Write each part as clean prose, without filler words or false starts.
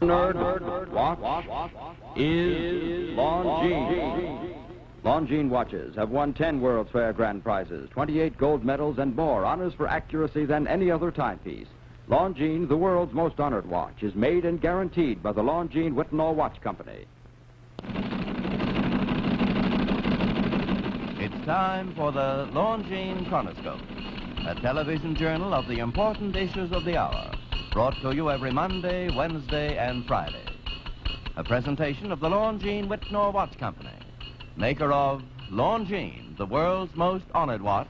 Nerd watch is Longines. Longines watches have won 10 World's Fair grand prizes, 28 gold medals, and more honors for accuracy than any other timepiece. Longines, the world's most honored watch, is made and guaranteed by the Longines Whitnall Watch Company. It's time for the Longines Chronoscope, a television journal of the important issues of the hour, brought to you every Monday, Wednesday, and Friday. A presentation of the Longines Whitnall Watch Company, maker of Longines, the world's most honored watch,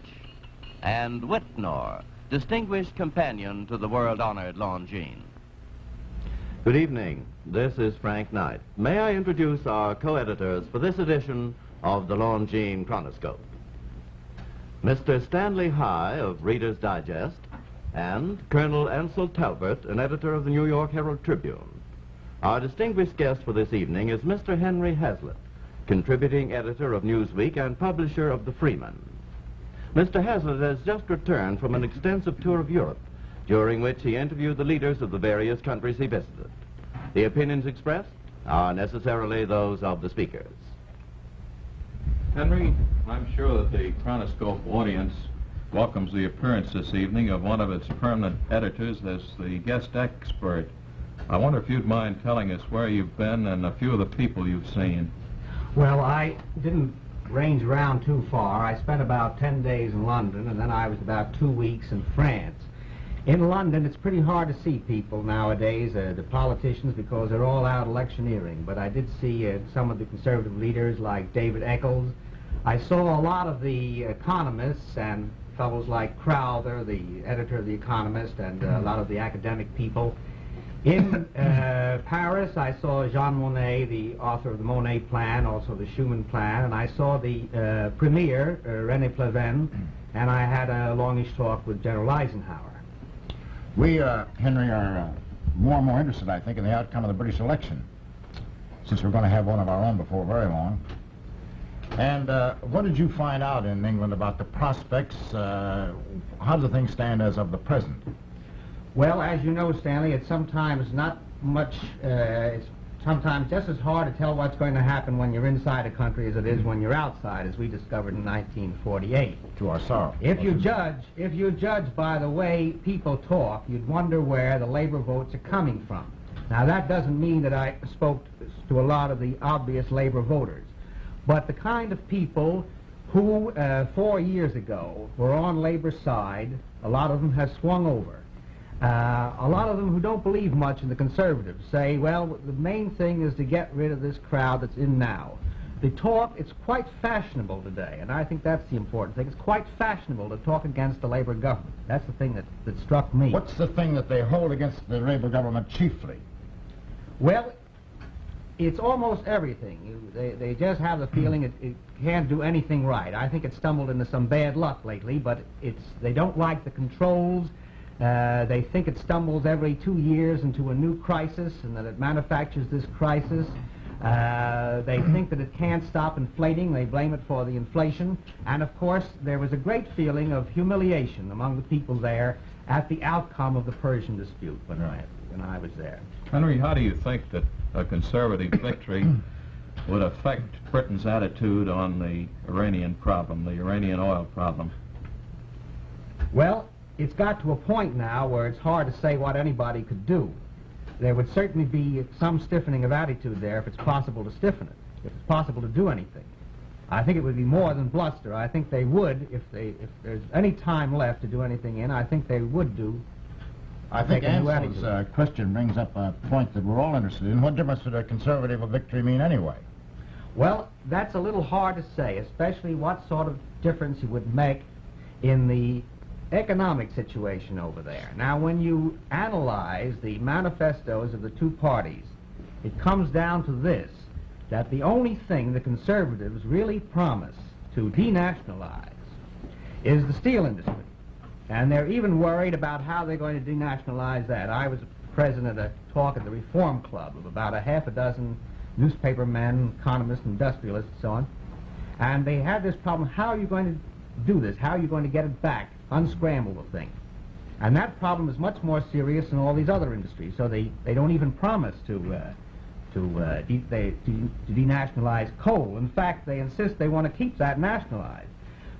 and Whitnall, distinguished companion to the world-honored Longines. Good evening. This is Frank Knight. May I introduce our co-editors for this edition of the Longines Chronoscope? Mr. Stanley High of Reader's Digest and Colonel Ansel Talbot, an editor of the New York Herald Tribune. Our distinguished guest for this evening is Mr. Henry Hazlitt, contributing editor of Newsweek and publisher of The Freeman. Mr. Hazlitt has just returned from an extensive tour of Europe, during which he interviewed the leaders of the various countries he visited. The opinions expressed are necessarily those of the speakers. Henry, I'm sure that the Chronoscope audience welcomes the appearance this evening of one of its permanent editors as the guest expert. I wonder if you'd mind telling us where you've been and a few of the people you've seen. Well, I didn't range around too far. I spent about 10 days in London, and then I was about 2 weeks in France. In London, it's pretty hard to see people nowadays, the politicians, because they're all out electioneering. But I did see some of the conservative leaders like David Eccles. I saw a lot of the economists and fellows like Crowther, the editor of The Economist, and a lot of the academic people. In Paris, I saw Jean Monnet, the author of the Monet Plan, also the Schumann Plan, and I saw the premier, René Pleven, and I had a longish talk with General Eisenhower. We, Henry, are more and more interested, I think, in the outcome of the British election, since we're going to have one of our own before very long. And what did you find out in England about the prospects? How do things stand as of the present? Well, as you know, Stanley, it's sometimes not much, it's sometimes just as hard to tell what's going to happen when you're inside a country as it is when you're outside, as we discovered in 1948. To our sorrow. If you judge by the way people talk, you'd wonder where the labor votes are coming from. Now, that doesn't mean that I spoke to a lot of the obvious labor voters, but the kind of people who 4 years ago were on labor's side, a lot of them have swung over. A lot of them who don't believe much in the conservatives say, well, the main thing is to get rid of this crowd that's in now. The talk, it's quite fashionable today, and I think that's the important thing. It's quite fashionable to talk against the Labour government. That's the thing that struck me. What's the thing that they hold against the Labour government chiefly? Well, it's almost everything. They just have the feeling it can't do anything right. I think it stumbled into some bad luck lately, but they don't like the controls. They think it stumbles every 2 years into a new crisis and that it manufactures this crisis. They think that it can't stop inflating. They blame it for the inflation. And, of course, there was a great feeling of humiliation among the people there at the outcome of the Persian dispute when I was there. Henry, how do you think that a conservative victory would affect Britain's attitude on the Iranian problem, the Iranian oil problem? Well, it's got to a point now where it's hard to say what anybody could do. There would certainly be some stiffening of attitude there if it's possible to stiffen it, if it's possible to do anything. I think it would be more than bluster. I think they would, if there's any time left to do anything in, I think they would do. I think Ansel's question brings up a point that we're all interested in. What difference would a conservative victory mean anyway? Well, that's a little hard to say, especially what sort of difference it would make in the economic situation over there. Now, when you analyze the manifestos of the two parties, it comes down to this, that the only thing the conservatives really promise to denationalize is the steel industry. And they're even worried about how they're going to denationalize that. I was present at a talk at the Reform Club of about a half a dozen newspaper men, economists, industrialists, and so on. And they had this problem, how are you going to do this? How are you going to get it back? Unscramble the thing. And that problem is much more serious than all these other industries. So they don't even promise to denationalize coal. In fact, they insist they want to keep that nationalized.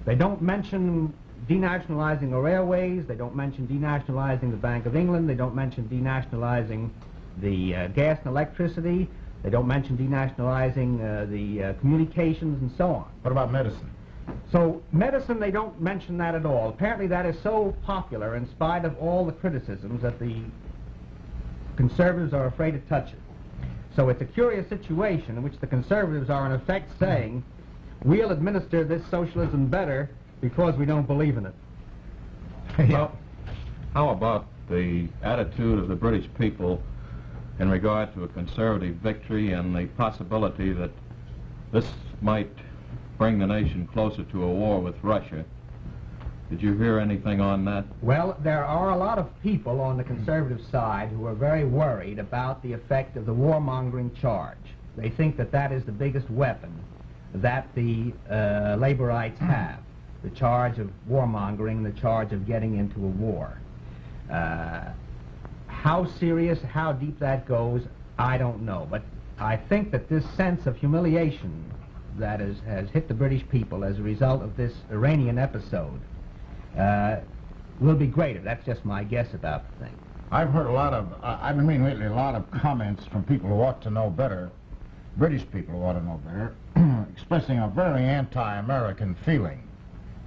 They don't mention denationalizing the railways. They don't mention denationalizing the Bank of England. They don't mention denationalizing the gas and electricity. They don't mention denationalizing the communications and so on. What about medicine? So medicine, they don't mention that at all. Apparently that is so popular in spite of all the criticisms that the conservatives are afraid to touch it. So it's a curious situation in which the conservatives are in effect saying, we'll administer this socialism better because we don't believe in it. Well, how about the attitude of the British people in regard to a conservative victory and the possibility that this might bring the nation closer to a war with Russia? Did you hear anything on that? Well, there are a lot of people on the conservative side who are very worried about the effect of the warmongering charge. They think that that is the biggest weapon that the Laborites have, the charge of warmongering, the charge of getting into a war. How serious, how deep that goes, I don't know. But I think that this sense of humiliation that has hit the British people as a result of this Iranian episode will be greater. That's just my guess about the thing. I've heard a lot of, I've been reading lately a lot of comments from people who ought to know better, British people who ought to know better, expressing a very anti-American feeling.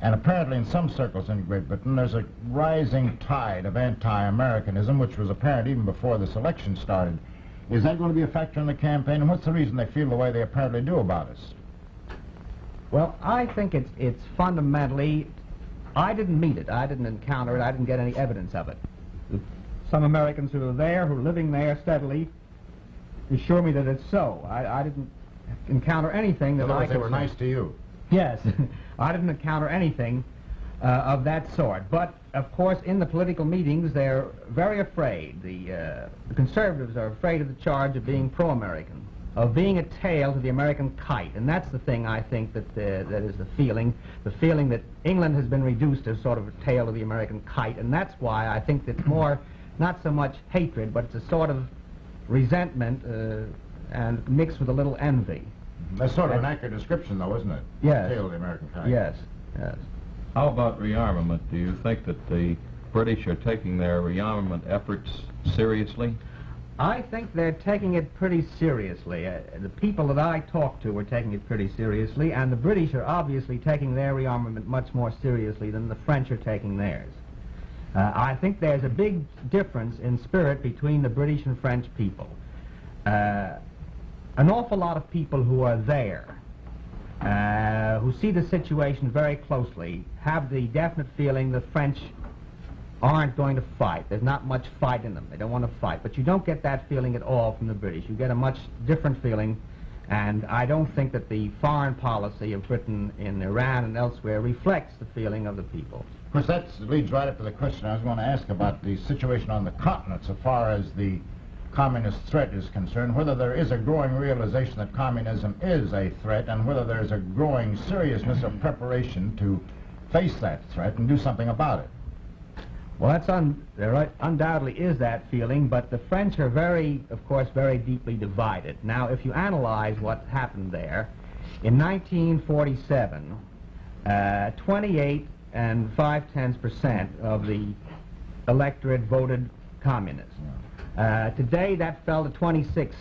And apparently in some circles in Great Britain there's a rising tide of anti-Americanism, which was apparent even before this election started. Is that going to be a factor in the campaign, and what's the reason they feel the way they apparently do about us? Well, I think it's fundamentally, I didn't meet it, I didn't encounter it, I didn't get any evidence of it. Some Americans who are there, who are living there steadily, assure me that it's so. I didn't encounter anything that they were nice to you. Yes, I didn't encounter anything of that sort. But, of course, in the political meetings, they're very afraid. The conservatives are afraid of the charge of being pro-American, of being a tail to the American kite. And that's the thing, I think, that is the feeling that England has been reduced as sort of a tail to the American kite. And that's why I think it's more, not so much hatred, but it's a sort of resentment and mixed with a little envy. That's sort of an accurate description, though, isn't it? Yes. The tail of the American kite. Yes, yes. How about rearmament? Do you think that the British are taking their rearmament efforts seriously? I think they're taking it pretty seriously. The people that I talk to are taking it pretty seriously, and the British are obviously taking their rearmament much more seriously than the French are taking theirs. I think there's a big difference in spirit between the British and French people. An awful lot of people who are there, who see the situation very closely, have the definite feeling the French aren't going to fight. There's not much fight in them. They don't want to fight. But you don't get that feeling at all from the British. You get a much different feeling, and I don't think that the foreign policy of Britain in Iran and elsewhere reflects the feeling of the people. Of course, that leads right up to the question I was going to ask about the situation on the continent so far as the communist threat is concerned, whether there is a growing realization that communism is a threat, and whether there is a growing seriousness of preparation to face that threat and do something about it. Well, there undoubtedly is that feeling, but the French are of course, very deeply divided. Now, if you analyze what happened there, in 1947, 28 5/10% of the electorate voted communist. Today, that fell to 26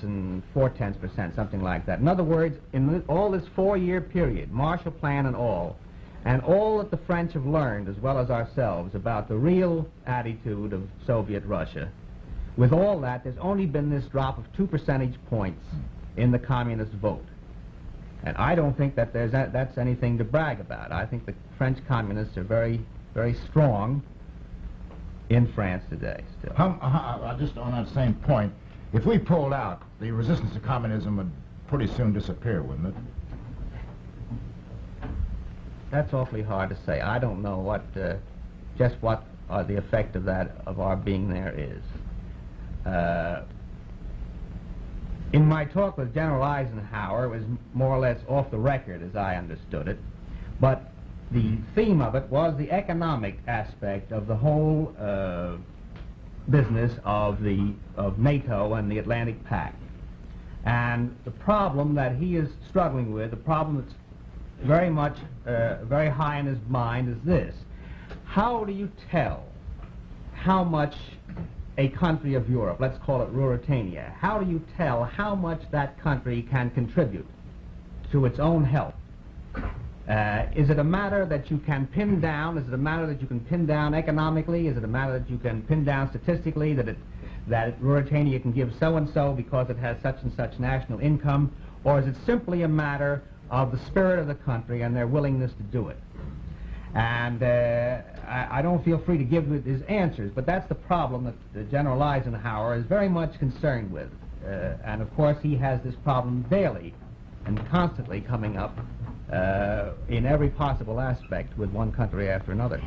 4/10%, something like that. In other words, in all this 4-year period, Marshall Plan and all that the French have learned, as well as ourselves, about the real attitude of Soviet Russia, with all that, there's only been this drop of 2 percentage points in the communist vote. And I don't think that that's anything to brag about. I think the French communists are very, very strong in France today, still. Just on that same point, if we pulled out, the resistance to communism would pretty soon disappear, wouldn't it? That's awfully hard to say. I don't know just what the effect of that, of our being there is. In my talk with General Eisenhower, it was more or less off the record as I understood it, but the theme of it was the economic aspect of the whole business of NATO and the Atlantic Pact. And the problem that he is struggling with, the problem that's very much, very high in his mind is this. How do you tell how much a country of Europe, let's call it Ruritania, how do you tell how much that country can contribute to its own health? Is it a matter that you can pin down? Is it a matter that you can pin down economically? Is it a matter that you can pin down statistically that Ruritania can give so-and-so because it has such and such national income? Or is it simply a matter of the spirit of the country and their willingness to do it? And I don't feel free to give his answers, but that's the problem that General Eisenhower is very much concerned with. And of course he has this problem daily and constantly coming up in every possible aspect with one country after another.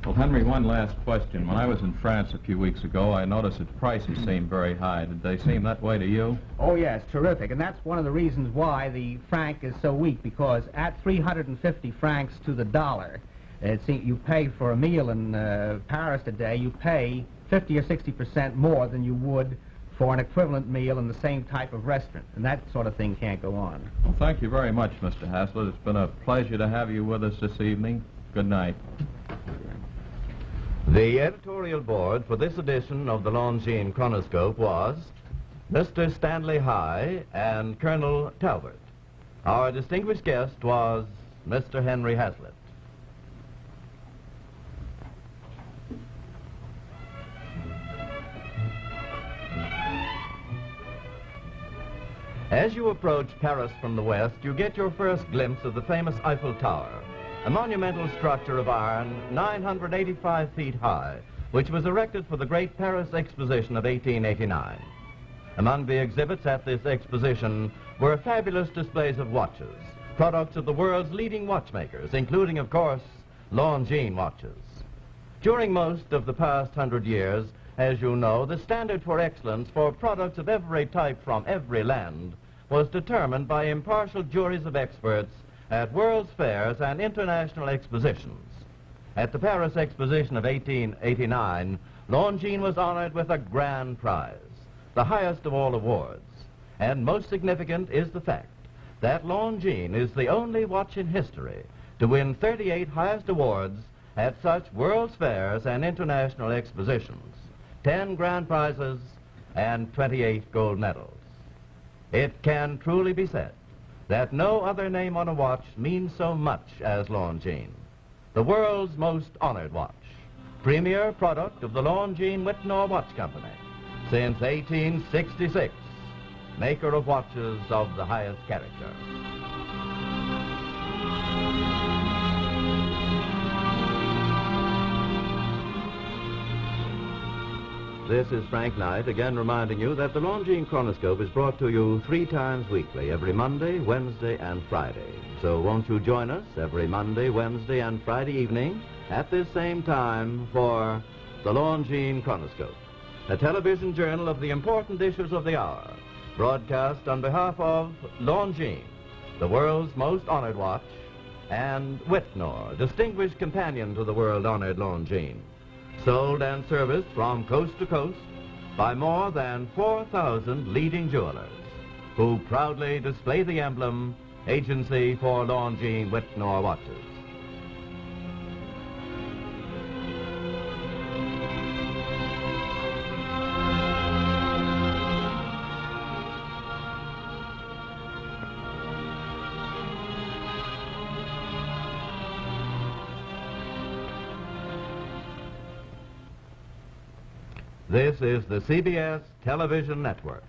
Well, Henry, one last question. When I was in France a few weeks ago, I noticed that prices seemed very high. Did they seem that way to you? Oh, yes, terrific. And that's one of the reasons why the franc is so weak, because at 350 francs to the dollar, you pay for a meal in Paris today, you pay 50 or 60% more than you would for an equivalent meal in the same type of restaurant. And that sort of thing can't go on. Well, thank you very much, Mr. Hazlitt. It's been a pleasure to have you with us this evening. Good night. The editorial board for this edition of the Longines Chronoscope was Mr. Stanley High and Colonel Talbot. Our distinguished guest was Mr. Henry Hazlitt. As you approach Paris from the west, you get your first glimpse of the famous Eiffel Tower, a monumental structure of iron 985 feet high, which was erected for the Great Paris Exposition of 1889. Among the exhibits at this exposition were fabulous displays of watches, products of the world's leading watchmakers, including, of course, Longines watches. During most of the past 100 years, as you know, the standard for excellence for products of every type from every land was determined by impartial juries of experts at World's Fairs and international expositions. At the Paris Exposition of 1889, Longines was honored with a grand prize, the highest of all awards. And most significant is the fact that Longines is the only watch in history to win 38 highest awards at such World's Fairs and international expositions, 10 grand prizes and 28 gold medals. It can truly be said that no other name on a watch means so much as Longines, the world's most honored watch, premier product of the Longines Whitnall Watch Company since 1866, maker of watches of the highest character. This is Frank Knight, again reminding you that the Longines Chronoscope is brought to you 3 times weekly, every Monday, Wednesday, and Friday. So won't you join us every Monday, Wednesday, and Friday evening at this same time for the Longines Chronoscope, a television journal of the important issues of the hour, broadcast on behalf of Longines, the world's most honored watch, and Whitnall, distinguished companion to the world-honored Longines. Sold and serviced from coast to coast by more than 4,000 leading jewelers who proudly display the emblem Agency for Longines Whitnall Watches. This is the CBS Television Network.